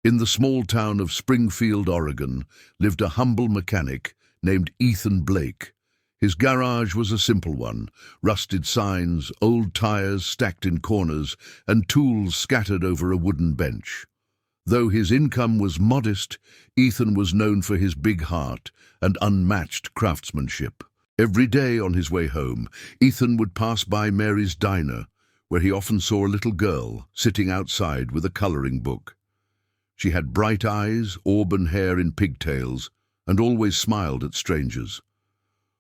In the small town of Springfield, Oregon, lived a humble mechanic named Ethan Blake. His garage was a simple one: rusted signs, old tires stacked in corners, and tools scattered over a wooden bench. Though his income was modest, Ethan was known for his big heart and unmatched craftsmanship. Every day on his way home, Ethan would pass by Mary's diner, where he often saw a little girl sitting outside with a coloring book. She had bright eyes, auburn hair in pigtails, and always smiled at strangers.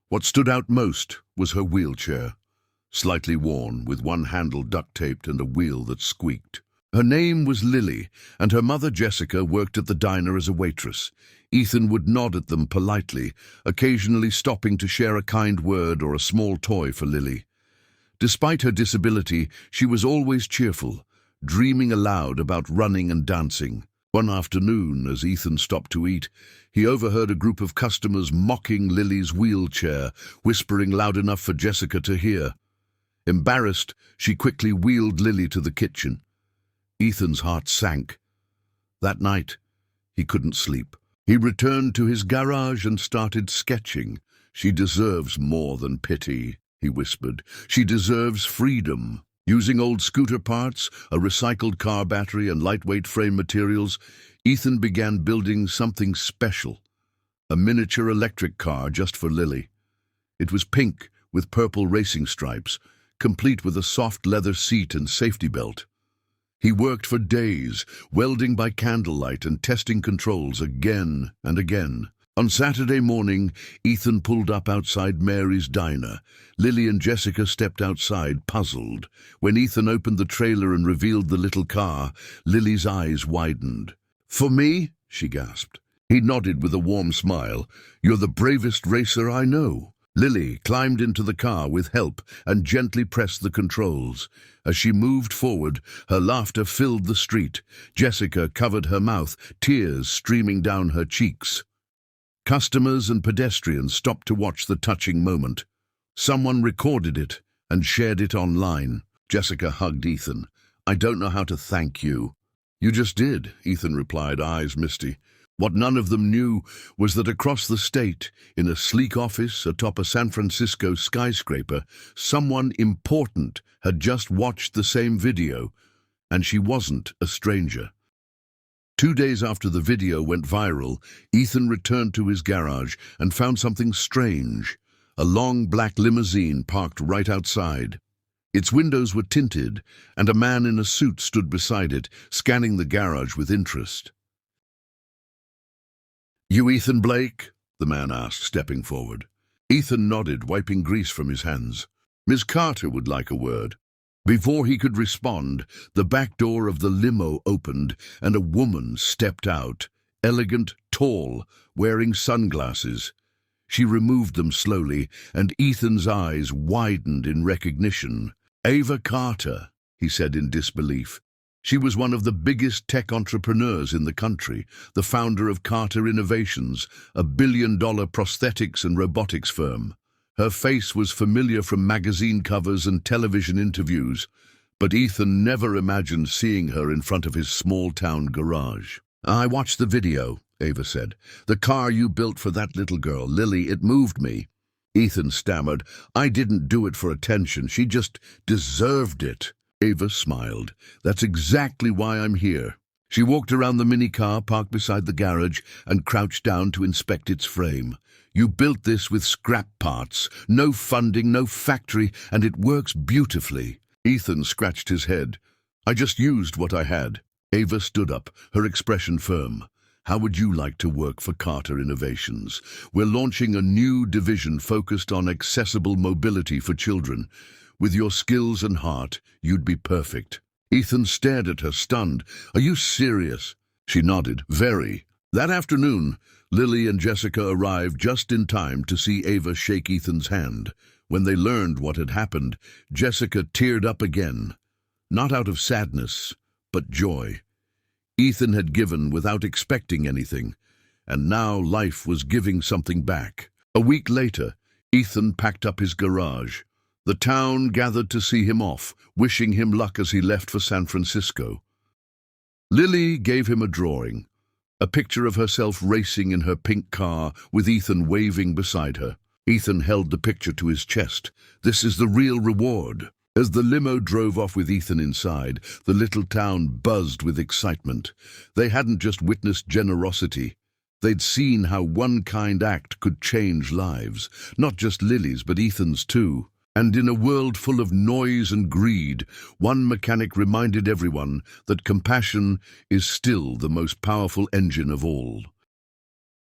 What stood out most was her wheelchair, slightly worn, with one handle duct-taped and a wheel that squeaked. Her name was Lily, and her mother Jessica worked at the diner as a waitress. Ethan would nod at them politely, occasionally stopping to share a kind word or a small toy for Lily. Despite her disability, she was always cheerful, dreaming aloud about running and dancing. One afternoon, as Ethan stopped to eat, he overheard a group of customers mocking Lily's wheelchair, whispering loud enough for Jessica to hear. Embarrassed, she quickly wheeled Lily to the kitchen. Ethan's heart sank. That night, he couldn't sleep. He returned to his garage and started sketching. "She deserves more than pity," he whispered. "She deserves freedom." Using old scooter parts, a recycled car battery, and lightweight frame materials, Ethan began building something special: a miniature electric car just for Lily. It was pink with purple racing stripes, complete with a soft leather seat and safety belt. He worked for days, welding by candlelight and testing controls again and again. On Saturday morning, Ethan pulled up outside Mary's diner. Lily and Jessica stepped outside, puzzled. When Ethan opened the trailer and revealed the little car, Lily's eyes widened. "For me?" she gasped. He nodded with a warm smile. "You're the bravest racer I know." Lily climbed into the car with help and gently pressed the controls. As she moved forward, her laughter filled the street. Jessica covered her mouth, tears streaming down her cheeks. Customers and pedestrians stopped to watch the touching moment. Someone recorded it and shared it online. Jessica hugged Ethan. "I don't know how to thank you." "You just did," Ethan replied, eyes misty. What none of them knew was that across the state, in a sleek office atop a San Francisco skyscraper, someone important had just watched the same video, and she wasn't a stranger. 2 days after the video went viral, Ethan returned to his garage and found something strange: a long black limousine parked right outside. Its windows were tinted, and a man in a suit stood beside it, scanning the garage with interest. "You Ethan Blake?" the man asked, stepping forward. Ethan nodded, wiping grease from his hands. "Miss Carter would like a word." Before he could respond, the back door of the limo opened and a woman stepped out, elegant, tall, wearing sunglasses. She removed them slowly, and Ethan's eyes widened in recognition. "Ava Carter," he said in disbelief. She was one of the biggest tech entrepreneurs in the country, the founder of Carter Innovations, a billion-dollar prosthetics and robotics firm. Her face was familiar from magazine covers and television interviews, but Ethan never imagined seeing her in front of his small-town garage. "I watched the video," Ava said. "The car you built for that little girl, Lily, it moved me." Ethan stammered. "I didn't do it for attention. She just deserved it." Ava smiled. "That's exactly why I'm here." She walked around the minicar parked beside the garage and crouched down to inspect its frame. "You built this with scrap parts, no funding, no factory, and it works beautifully." Ethan scratched his head. "I just used what I had." Ava stood up, her expression firm. "How would you like to work for Carter Innovations? We're launching a new division focused on accessible mobility for children. With your skills and heart, you'd be perfect." Ethan stared at her, stunned. "Are you serious?" She nodded. "Very." That afternoon, Lily and Jessica arrived just in time to see Ava shake Ethan's hand. When they learned what had happened, Jessica teared up again. Not out of sadness, but joy. Ethan had given without expecting anything, and now life was giving something back. A week later, Ethan packed up his garage. The town gathered to see him off, wishing him luck as he left for San Francisco. Lily gave him a drawing, a picture of herself racing in her pink car with Ethan waving beside her. Ethan held the picture to his chest. This is the real reward. As the limo drove off with Ethan inside, the little town buzzed with excitement. They hadn't just witnessed generosity. They'd seen how one kind act could change lives, not just Lily's but Ethan's too. And in a world full of noise and greed, one mechanic reminded everyone that compassion is still the most powerful engine of all.